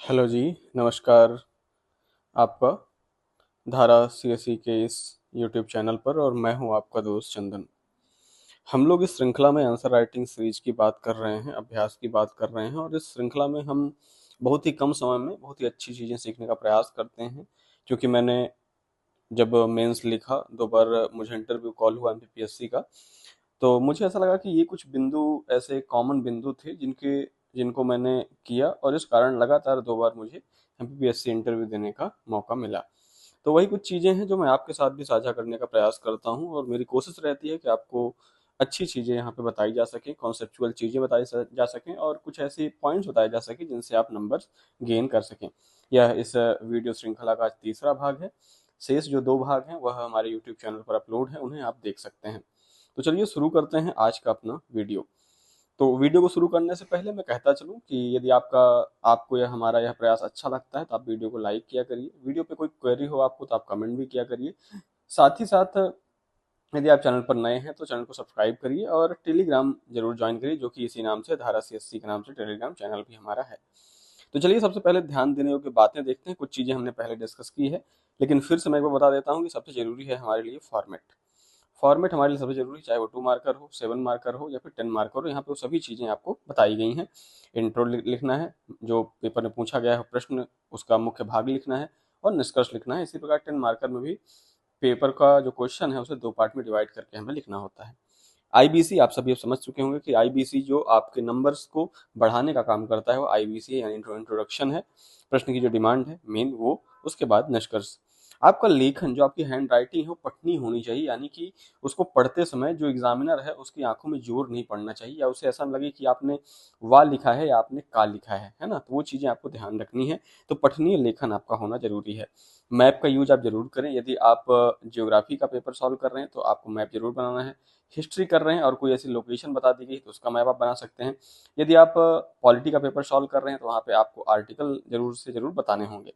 Hello जी, नमस्कार आपका धारा सीएसई के इस यूट्यूब चैनल पर। और मैं हूं आपका दोस्त चंदन। हम लोग इस श्रृंखला में आंसर राइटिंग सीरीज की बात कर रहे हैं, अभ्यास की बात कर रहे हैं, और इस श्रृंखला में हम बहुत ही कम समय में बहुत ही अच्छी चीज़ें सीखने का प्रयास करते हैं। क्योंकि मैंने जब मेंस लिखा, 2 बार मुझे इंटरव्यू कॉल हुआ एमपीपीएससी का, तो मुझे ऐसा लगा कि ये कुछ बिंदु ऐसे कॉमन बिंदु थे जिनको मैंने किया, और इस कारण लगातार 2 बार मुझे एमपीपीएससी इंटरव्यू देने का मौका मिला। तो वही कुछ चीज़ें हैं जो मैं आपके साथ भी साझा करने का प्रयास करता हूँ, और मेरी कोशिश रहती है कि आपको अच्छी चीज़ें यहाँ पे बताई जा सकें, कॉन्सेप्चुअल चीज़ें बताई जा सकें, और कुछ ऐसे पॉइंट्स बताए जा सकें जिनसे आप नंबर्स गेन कर सकें। यह इस वीडियो श्रृंखला का आज तीसरा भाग है। शेष जो 2 भाग हैं वह हमारे यूट्यूब चैनल पर अपलोड है, उन्हें आप देख सकते हैं। तो चलिए शुरू करते हैं आज का अपना वीडियो। तो वीडियो को शुरू करने से पहले मैं कहता चलूं कि यदि आपको यह हमारा यह प्रयास अच्छा लगता है तो आप वीडियो को लाइक किया करिए। वीडियो पे कोई क्वेरी हो आपको तो आप कमेंट भी किया करिए। साथ ही साथ यदि आप चैनल पर नए हैं तो चैनल को सब्सक्राइब करिए, और टेलीग्राम जरूर ज्वाइन करिए, जो कि इसी नाम से धारा सीएससी के नाम से टेलीग्राम चैनल भी हमारा है। तो चलिए सबसे पहले ध्यान देने योग्य बातें देखते हैं। कुछ चीज़ें हमने पहले डिस्कस की है, लेकिन फिर से मैं एक बार बता देता हूँ कि सबसे जरूरी है हमारे लिए फॉर्मेट। फॉर्मेट हमारे लिए सबसे जरूरी, चाहे वो 2 मार्कर हो, 7 मार्कर हो, या फिर 10 मार्कर हो। यहाँ पे वो सभी चीज़ें आपको बताई गई हैं। इंट्रो लिखना है, जो पेपर में पूछा गया है प्रश्न, उसका मुख्य भाग लिखना है, और निष्कर्ष लिखना है। इसी प्रकार 10 मार्कर में भी पेपर का जो क्वेश्चन है उसे 2 पार्ट में डिवाइड करके हमें लिखना होता है। आईबीसी आप सभी अब समझ चुके होंगे कि आईबीसी जो आपके नंबर्स को बढ़ाने का काम करता है वो आईबीसी यानी इंट्रोडक्शन है। प्रश्न की जो डिमांड है मेन वो, उसके बाद निष्कर्ष। आपका लेखन, जो आपकी हैंड राइटिंग है, वो पठनीय होनी चाहिए, यानी कि उसको पढ़ते समय जो एग्जामिनर है उसकी आंखों में जोर नहीं पड़ना चाहिए, या उसे ऐसा लगे कि आपने वाह लिखा है या आपने का लिखा है ना। तो वो चीज़ें आपको ध्यान रखनी है। तो पठनीय लेखन आपका होना जरूरी है। मैप का यूज आप जरूर करें। यदि आप जियोग्राफी का पेपर सॉल्व कर रहे हैं तो आपको मैप जरूर बनाना है। हिस्ट्री कर रहे हैं और कोई ऐसी लोकेशन बता दी गई तो उसका मैप आप बना सकते हैं। यदि आप पॉलिटी का पेपर सॉल्व कर रहे हैं तो वहाँ पे आपको आर्टिकल जरूर से जरूर बताने होंगे।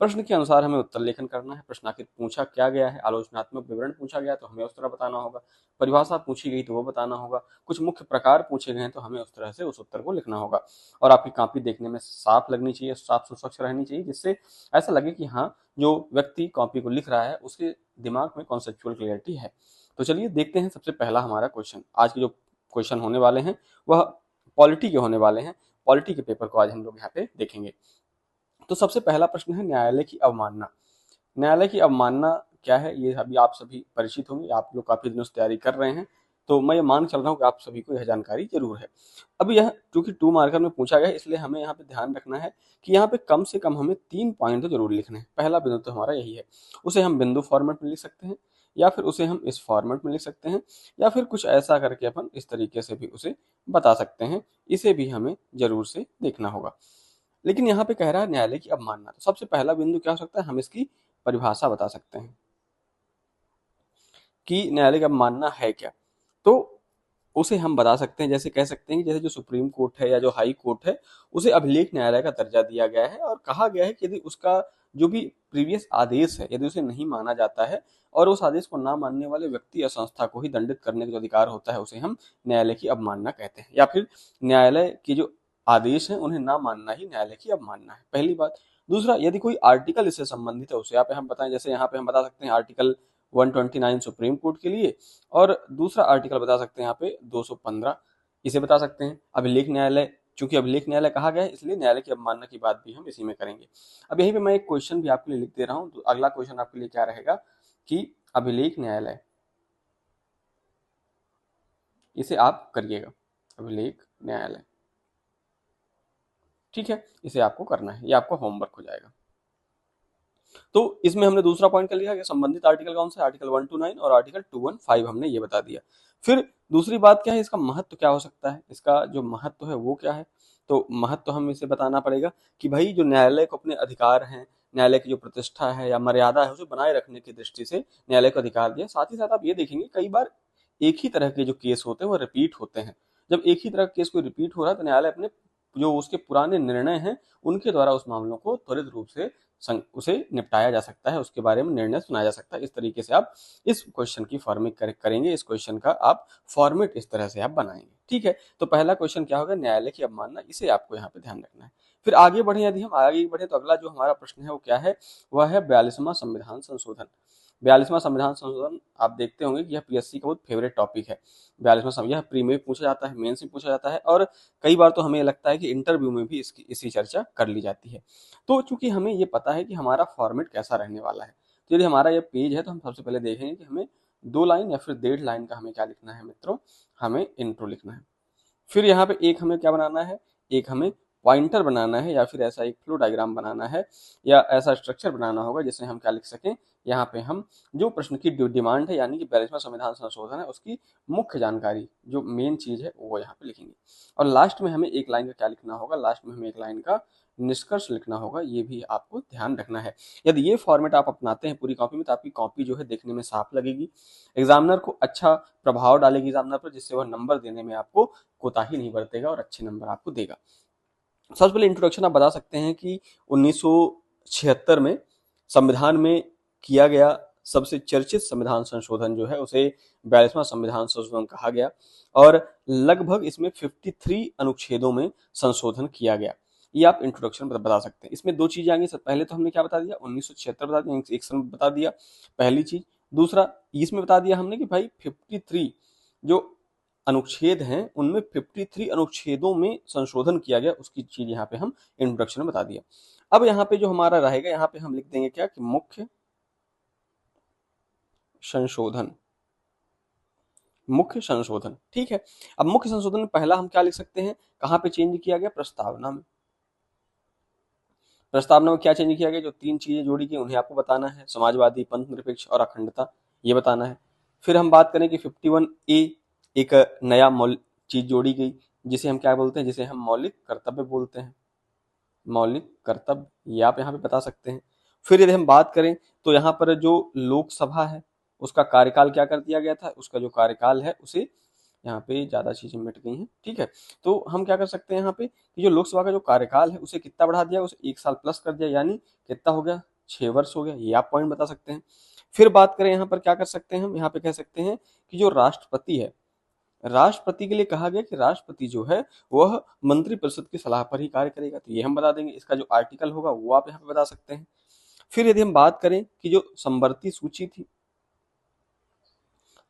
प्रश्न के अनुसार हमें उत्तर लेखन करना है। प्रश्न आखिर पूछा क्या गया है, आलोचनात्मक विवरण पूछा गया तो हमें उस तरह बताना होगा। परिभाषा पूछी गई तो वो बताना होगा। कुछ मुख्य प्रकार पूछे गए हैं तो हमें उस तरह से उस उत्तर को लिखना होगा। और आपकी कॉपी देखने में साफ लगनी चाहिए, साफ स्वच्छ रहनी चाहिए, जिससे ऐसा लगे कि हाँ, जो व्यक्ति कॉपी को लिख रहा है उसके दिमाग में कॉन्सेप्चुअल क्लियरिटी है। तो चलिए देखते हैं सबसे पहला हमारा क्वेश्चन। आज के जो क्वेश्चन होने वाले हैं वह पॉलिटी के होने वाले हैं। पॉलिटी के पेपर को आज हम लोग यहाँ पे देखेंगे। तो सबसे पहला प्रश्न है न्यायालय की अवमानना। न्यायालय की अवमानना क्या है, ये अभी आप सभी परिचित होंगे। आप लोग काफी दिनों से तैयारी कर रहे हैं, तो मैं ये मान चल रहा हूँ कि आप सभी को यह जानकारी जरूर है। अब यह चूंकि 2 मार्कर में पूछा गया है, इसलिए हमें यहाँ पे ध्यान रखना है कि यहाँ पे कम से कम हमें 3 पॉइंट तो जरूर लिखने हैं। पहला बिंदु तो हमारा यही है। उसे हम बिंदु फॉर्मेट में लिख सकते हैं, या फिर उसे हम इस फॉर्मेट में लिख सकते हैं, या फिर कुछ ऐसा करके अपन इस तरीके से भी उसे बता सकते हैं। इसे भी हमें जरूर से देखना होगा। लेकिन यहाँ पे कह रहा है न्यायालय की अवमानना, तो सबसे पहला बिंदु क्या हो सकता है, हम इसकी परिभाषा बता सकते हैं कि न्यायालय की अवमानना है क्या। तो उसे हम बता सकते हैं, जैसे कह सकते हैं कि जैसे जो सुप्रीम कोर्ट है या जो हाई कोर्ट है उसे अभिलेख न्यायालय का दर्जा दिया गया है, और कहा गया है कि यदि उसका जो भी प्रीवियस आदेश है यदि उसे नहीं माना जाता है, और उस आदेश को ना मानने वाले व्यक्ति या संस्था को ही दंडित करने का जो अधिकार होता है, उसे हम न्यायालय की अवमानना कहते हैं। या फिर न्यायालय के जो आदेश हैं उन्हें ना मानना ही न्यायालय की अवमानना है, पहली बात। दूसरा, यदि कोई आर्टिकल इससे संबंधित है उसे यहाँ पे हम बताएं। जैसे यहाँ पे हम बता सकते हैं आर्टिकल 129 सुप्रीम कोर्ट के लिए, और दूसरा आर्टिकल बता सकते हैं यहाँ पे 215, इसे बता सकते हैं। अभिलेख न्यायालय, चूंकि अभिलेख न्यायालय कहा गया है इसलिए न्यायालय की अवमानना की बात भी हम इसी में करेंगे। अब यहीं पे मैं एक क्वेश्चन भी आपके लिए लिख दे रहा हूँ। तो अगला क्वेश्चन आपके लिए क्या रहेगा कि अभिलेख न्यायालय, इसे आप करिएगा, अभिलेख न्यायालय। ठीक है, इसे आपको करना है, ये आपका होमवर्क हो जाएगा। तो इसमें हमने दूसरा पॉइंट कर लिया कि संबंधित आर्टिकल कौन सा, आर्टिकल 129 और आर्टिकल 215 हमने ये बता दिया। फिर दूसरी बात क्या है, इसका महत्व क्या हो सकता है, इसका जो महत्व है वो क्या है। तो महत्व हम इसे बताना पड़ेगा कि भाई जो न्यायालय को अपने अधिकार हैं, न्यायालय की जो प्रतिष्ठा है या मर्यादा है उसे बनाए रखने की दृष्टि से न्यायालय को अधिकार दिया। साथ ही साथ आप ये देखेंगे कई बार एक ही तरह के जो केस होते हैं वो रिपीट होते हैं। जब एक ही तरह का केस कोई रिपीट हो रहा है तो न्यायालय अपने जो उसके पुराने निर्णय हैं उनके द्वारा उस मामलों को त्वरित रूप से उसे निपटाया जा सकता है, उसके बारे में निर्णय सुनाया जा सकता है। इस तरीके से आप इस क्वेश्चन की फॉर्मेट करेंगे, इस क्वेश्चन का आप फॉर्मेट इस तरह से आप बनाएंगे। ठीक है, तो पहला क्वेश्चन क्या होगा, न्यायालय की अवमानना, इसे आपको यहाँ पे ध्यान रखना है। फिर आगे बढ़े, यदि हम आगे बढ़े तो अगला जो हमारा प्रश्न है वो क्या है, वह है 42वां संविधान संशोधन। 42वां संविधान संशोधन आप देखते होंगे कि यह पीएससी का बहुत फेवरेट टॉपिक है। 42वां, यह प्री में भी पूछा जाता है, मेंस में पूछा जाता है, और कई बार तो हमें लगता है कि इंटरव्यू में भी इसी चर्चा कर ली जाती है। तो चूंकि हमें ये पता है कि हमारा फॉर्मेट कैसा रहने वाला है, तो यदि हमारा ये पेज है तो हम सबसे पहले देखेंगे कि हमें 2 लाइन या फिर 1.5 लाइन का हमें क्या लिखना है मित्रों, हमें इंट्रो लिखना है। फिर यहाँ पे एक हमें क्या बनाना है, एक हमें पॉइंटर बनाना है, या फिर ऐसा एक फ्लो डायग्राम बनाना है, या ऐसा स्ट्रक्चर बनाना होगा जिससे हम क्या लिख सकें, यहाँ पे हम जो प्रश्न की डिमांड है, यानी कि 42वां संविधान संशोधन है, उसकी मुख्य जानकारी, जो मेन चीज है वो यहाँ पे लिखेंगे। और लास्ट में हमें 1 लाइन का क्या लिखना होगा, लास्ट में हमें 1 लाइन का निष्कर्ष लिखना होगा, ये भी आपको ध्यान रखना है। यदि ये फॉर्मेट आप अपनाते हैं पूरी कॉपी में, तो आपकी कॉपी जो है देखने में साफ लगेगी, एग्जामिनर को अच्छा प्रभाव डालेगी एग्जामिनर पर, जिससे वह नंबर देने में आपको कोताही नहीं बरतेगा और अच्छे नंबर आपको देगा। सबसे पहले इंट्रोडक्शन आप बता सकते हैं कि 1976 में संविधान में किया गया सबसे चर्चित संविधान संशोधन जो है उसे 42वां संविधान संशोधन कहा गया, और लगभग इसमें 53 अनुच्छेदों में संशोधन किया गया। ये आप इंट्रोडक्शन बता सकते हैं। इसमें 2 चीजें आएंगी। पहले तो हमने क्या बता दिया, 1976 बता दिया, एक सन बता दिया, पहली चीज। दूसरा, इसमें बता दिया हमने कि भाई 53 जो अनुच्छेद हैं उनमें 53 अनुच्छेदों में संशोधन किया गया, उसकी चीज यहाँ पे हम इंट्रोडक्शन में बता दिया। अब यहाँ पे जो हमारा रहेगा, यहाँ पे हम लिख देंगे क्या कि मुख्य संशोधन, मुख्य संशोधन। ठीक है, अब मुख्य संशोधन में पहला हम क्या लिख सकते हैं, कहाँ पे चेंज किया गया, प्रस्तावना में। प्रस्तावना में क्या चेंज किया गया, जो 3 चीजें जोड़ी गई उन्हें आपको बताना है, समाजवादी, पंथ निरपेक्ष और अखंडता, ये बताना है। फिर हम बात करें कि 51A एक नया चीज जोड़ी गई, जिसे हम क्या बोलते हैं, जिसे हम मौलिक कर्तव्य बोलते हैं, मौलिक कर्तव्य, ये आप यहाँ पे बता सकते हैं। फिर यदि हम बात करें तो यहाँ पर जो लोकसभा है उसका कार्यकाल क्या कर दिया गया था, उसका जो कार्यकाल है उसे, यहाँ पे ज्यादा चीजें मिट गई हैं। ठीक है, तो हम क्या कर सकते हैं यहाँ पे कि जो लोकसभा का जो कार्यकाल है उसे कितना बढ़ा दिया, उसे 1 साल प्लस कर दिया, यानी कितना हो गया, 6 वर्ष हो गया, ये आप पॉइंट बता सकते हैं। फिर बात करें यहाँ पर क्या कर सकते हैं हम, यहाँ पे कह सकते हैं कि जो राष्ट्रपति है, राष्ट्रपति के लिए कहा गया कि राष्ट्रपति जो है वह मंत्रिपरिषद की सलाह पर ही कार्य करेगा, तो ये हम बता देंगे। इसका जो आर्टिकल होगा वो आप यहाँ पे बता सकते हैं। फिर यदि हम बात करें कि जो समवर्ती सूची थी,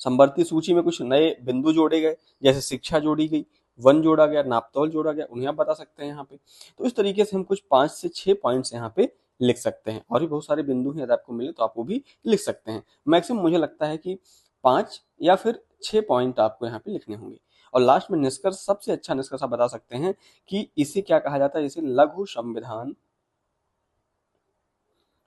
समवर्ती सूची में कुछ नए बिंदु जोड़े गए, जैसे शिक्षा जोड़ी गई, वन जोड़ा गया, नापतोल जोड़ा गया, उन्हें आप बता सकते हैं यहाँ पे। तो इस तरीके से हम कुछ 5 से 6 पॉइंट्स यहाँ पे लिख सकते हैं, और भी बहुत सारे बिंदु हैं, यदि आपको मिले तो आप वो भी लिख सकते हैं। मैक्सिमम मुझे लगता है कि 5 या फिर 6 पॉइंट आपको यहाँ पे लिखने होंगे। और लास्ट में निष्कर्ष, सबसे अच्छा निष्कर्ष आप बता सकते हैं कि इसे क्या कहा जाता है, इसे लघु संविधान,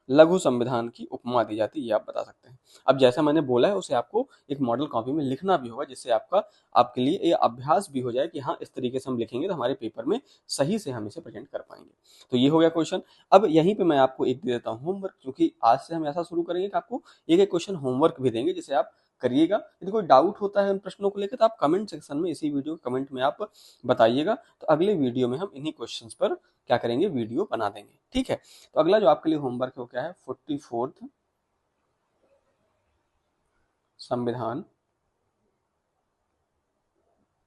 लघु संविधान की उपमा दी जाती है, ये आप बता सकते हैं। अब जैसा मैंने बोला है उसे आपको एक मॉडल कॉपी में लिखना भी होगा, जिससे आपके लिए ये अभ्यास भी हो जाए कि हाँ, इस तरीके से हम लिखेंगे तो हमारे पेपर में सही से हम इसे प्रेजेंट कर पाएंगे। तो ये हो गया क्वेश्चन। अब यहीं पे मैं आपको एक दे देता हूँ होमवर्क, क्योंकि आज से हम ऐसा शुरू करेंगे कि आपको एक एक क्वेश्चन होमवर्क भी देंगे, जिसे आप करिएगा। यदि कोई डाउट होता है उन प्रश्नों को लेकर तो आप कमेंट सेक्शन में, इसी वीडियो कमेंट में आप बताइएगा, तो अगले वीडियो में हम इन्हीं क्वेश्चंस पर क्या करेंगे, वीडियो बना देंगे। ठीक है, तो अगला जो आपके लिए होमवर्क है वो क्या है, 44th संविधान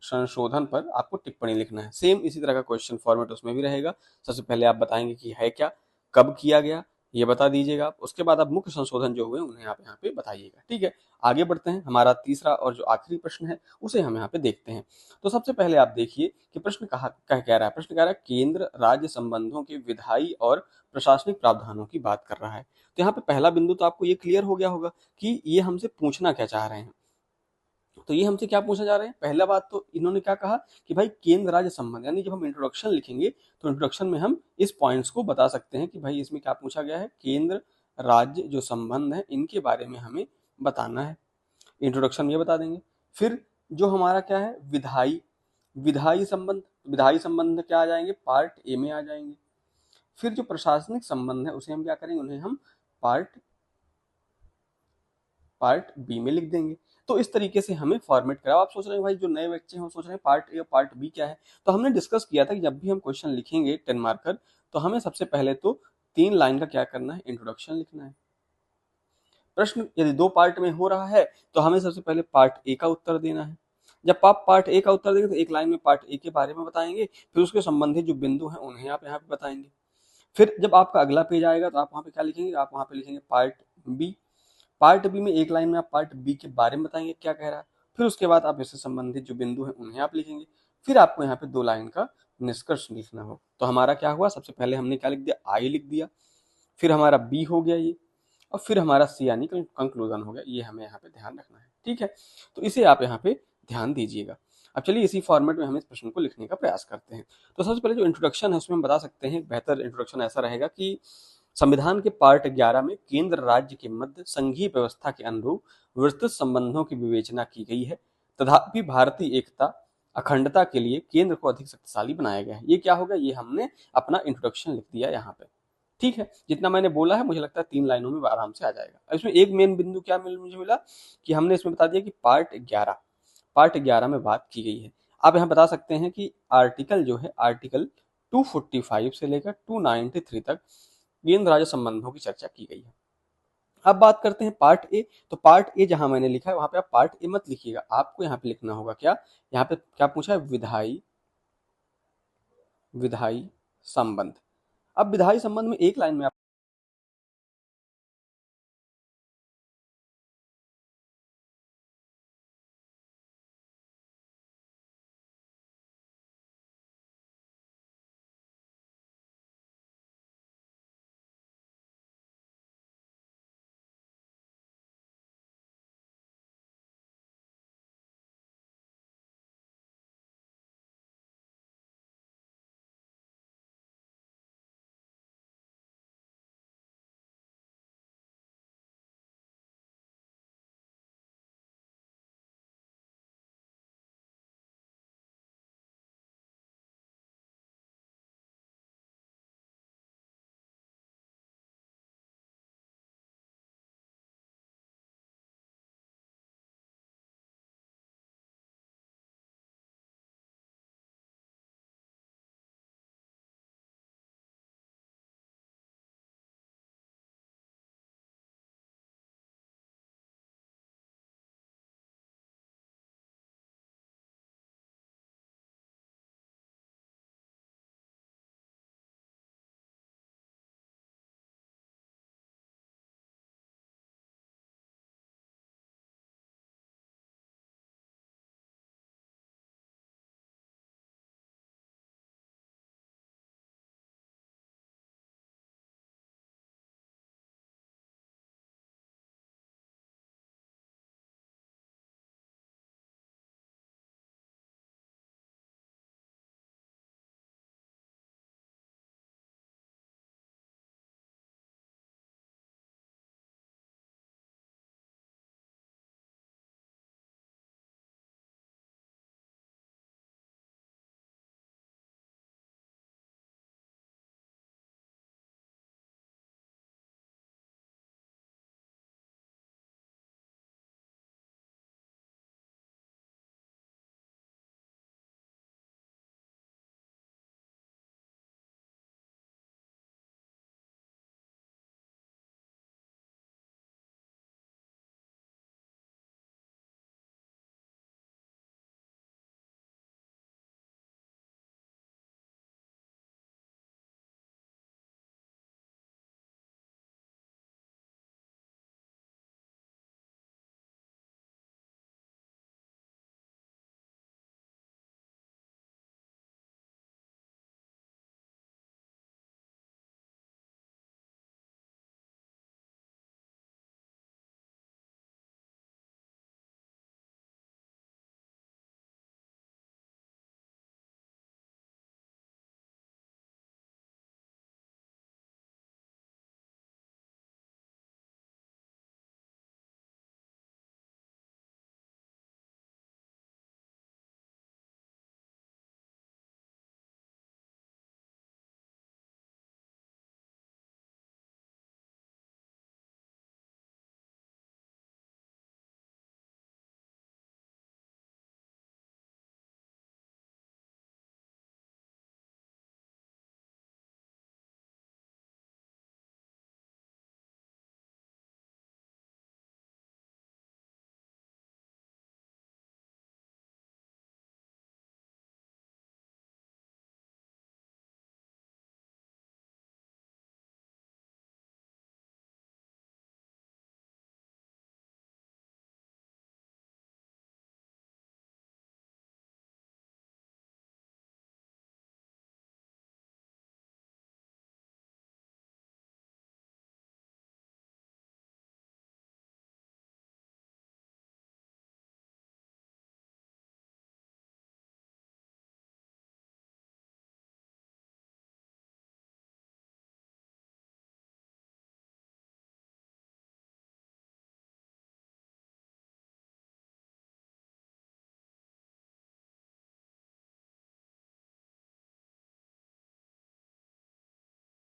संशोधन पर आपको टिप्पणी लिखना है। सेम इसी तरह का क्वेश्चन फॉर्मेट उसमें भी रहेगा। सबसे पहले आप बताएंगे कि है क्या, कब किया गया, ये बता दीजिएगा आप। उसके बाद आप मुख्य संशोधन जो हुए उन्हें आप यहाँ पे बताइएगा। ठीक है, आगे बढ़ते हैं। हमारा तीसरा और जो आखिरी प्रश्न है उसे हम यहाँ पे देखते हैं। तो सबसे पहले आप देखिए कि प्रश्न कह रहा है, प्रश्न कह रहा है केंद्र राज्य संबंधों के विधायी और प्रशासनिक प्रावधानों की बात कर रहा है। तो यहाँ पे पहला बिंदु तो आपको ये क्लियर हो गया होगा कि ये हमसे पूछना क्या चाह रहे हैं। तो ये हमसे क्या पूछा जा रहे हैं, पहला बात तो इन्होंने क्या कहा कि भाई केंद्र राज्य संबंध, यानी जब हम इंट्रोडक्शन लिखेंगे तो इंट्रोडक्शन में हम इस पॉइंट्स को बता सकते हैं कि भाई इसमें क्या पूछा गया है, केंद्र राज्य जो संबंध है इनके बारे में हमें बताना है। इंट्रोडक्शन में ये बता देंगे। फिर जो हमारा क्या है, विधायी, विधायी संबंध, विधायी संबंध क्या आ जाएंगे, पार्ट ए में आ जाएंगे। फिर जो प्रशासनिक संबंध है उसे हम क्या करेंगे, उन्हें हम पार्ट बी में लिख देंगे। तो इस तरीके से हमें फॉर्मेट करा। आप सोच रहे हैं भाई जो नए बच्चे हैं सोच रहे हैं पार्ट ए और पार्ट बी क्या है, तो हमने डिस्कस किया था कि जब भी हम क्वेश्चन लिखेंगे 10 मार्कर, तो हमें सबसे पहले तो 3 लाइन का क्या करना है, इंट्रोडक्शन लिखना है। प्रश्न यदि 2 पार्ट में हो रहा है तो हमें सबसे पहले पार्ट ए का उत्तर देना है। जब आप पार्ट ए का उत्तर देंगे तो एक लाइन में पार्ट ए के बारे में बताएंगे, फिर उसके संबंधित जो बिंदु हैं उन्हें आप यहाँ पे बताएंगे। फिर जब आपका अगला पेज आएगा तो आप वहाँ पे क्या लिखेंगे, आप वहाँ पे लिखेंगे पार्ट बी। पार्ट बी में एक लाइन में आप पार्ट बी के बारे में बताएंगे क्या कह रहा है, फिर उसके बाद आप इससे संबंधित जो बिंदु हैं उन्हें आप लिखेंगे। फिर आपको यहाँ पे 2 लाइन का निष्कर्ष लिखना हो। तो हमारा क्या हुआ, सबसे पहले हमने क्या लिख दिया, आई लिख दिया, फिर हमारा बी हो गया ये, और फिर हमारा सी यानी कंक्लूजन हो गया। ये हमें यहाँ पे ध्यान रखना है, ठीक है। तो इसे आप यहाँ पे ध्यान दीजिएगा। अब चलिए इसी फॉर्मेट में हम इस प्रश्न को लिखने का प्रयास करते हैं। तो सबसे पहले जो इंट्रोडक्शन है उसमें हम बता सकते हैं, बेहतर इंट्रोडक्शन ऐसा रहेगा कि संविधान के पार्ट 11 में केंद्र राज्य के मध्य संघीय व्यवस्था के अनुरूप विस्तृत संबंधों की विवेचना की गई है, तथापि भारतीय एकता अखंडता के लिए केंद्र को अधिक शक्तिशाली बनाया गया है। ये क्या होगा, ये हमने अपना इंट्रोडक्शन लिख दिया यहाँ पे, ठीक है। जितना मैंने बोला है मुझे लगता है 3 लाइनों में आराम से आ जाएगा। इसमें एक मेन बिंदु क्या मुझे मिला कि हमने इसमें बता दिया कि पार्ट 11 में बात की गई है। आप यहाँ बता सकते हैं कि आर्टिकल जो है, आर्टिकल 245 से लेकर 293 तक केंद्र राज्य संबंधों की चर्चा की गई है। अब बात करते हैं पार्ट ए। तो पार्ट ए जहां मैंने लिखा है वहां पे आप पार्ट ए मत लिखिएगा, आपको यहाँ पे लिखना होगा क्या, यहाँ पे क्या पूछा है, विधायी संबंध। अब विधायी संबंध में एक लाइन में